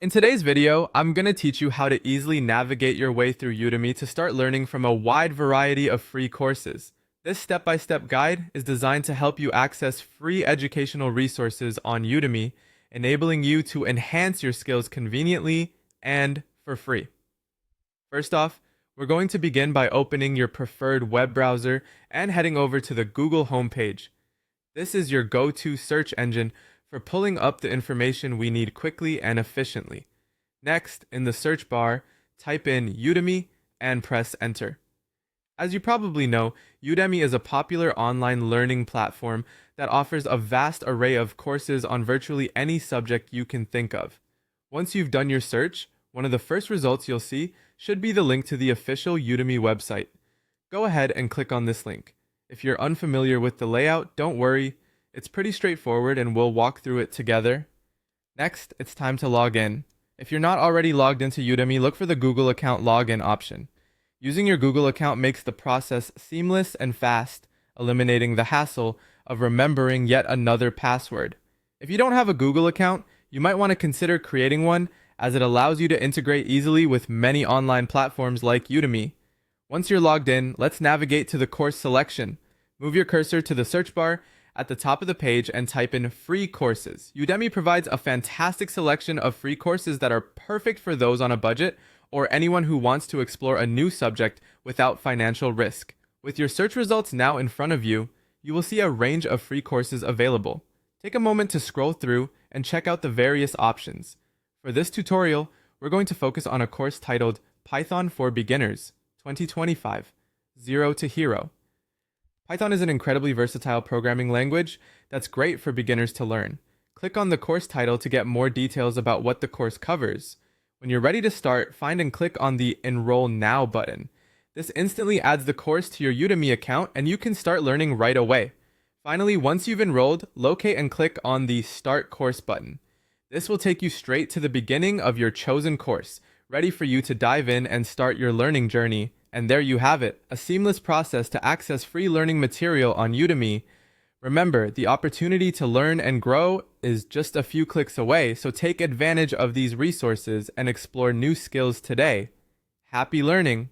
In today's video, I'm going to teach you how to easily navigate your way through Udemy to start learning from a wide variety of free courses. This step-by-step guide is designed to help you access free educational resources on Udemy, enabling you to enhance your skills conveniently and for free. First off, we're going to begin by opening your preferred web browser and heading over to the Google homepage. This is your go-to search engine for pulling up the information we need quickly and efficiently. Next, in the search bar, type in Udemy and press enter. As you probably know, Udemy is a popular online learning platform that offers a vast array of courses on virtually any subject you can think of. Once you've done your search, one of the first results you'll see should be the link to the official Udemy website. Go ahead and click on this link. If you're unfamiliar with the layout, don't worry. It's pretty straightforward and we'll walk through it together. Next, it's time to log in. If you're not already logged into Udemy, look for the Google account login option. Using your Google account makes the process seamless and fast, eliminating the hassle of remembering yet another password. If you don't have a Google account, you might want to consider creating one, as it allows you to integrate easily with many online platforms like Udemy. Once you're logged in, let's navigate to the course selection. Move your cursor to the search bar at the top of the page and type in free courses. Udemy provides a fantastic selection of free courses that are perfect for those on a budget or anyone who wants to explore a new subject without financial risk. With your search results now in front of you, you will see a range of free courses available. Take a moment to scroll through and check out the various options. For this tutorial, we're going to focus on a course titled Python for Beginners 2025, Zero to Hero. Python is an incredibly versatile programming language that's great for beginners to learn. Click on the course title to get more details about what the course covers. When you're ready to start, find and click on the Enroll Now button. This instantly adds the course to your Udemy account and you can start learning right away. Finally, once you've enrolled, locate and click on the Start Course button. This will take you straight to the beginning of your chosen course, ready for you to dive in and start your learning journey. And there you have it, a seamless process to access free learning material on Udemy. Remember, the opportunity to learn and grow is just a few clicks away, so take advantage of these resources and explore new skills today. Happy learning!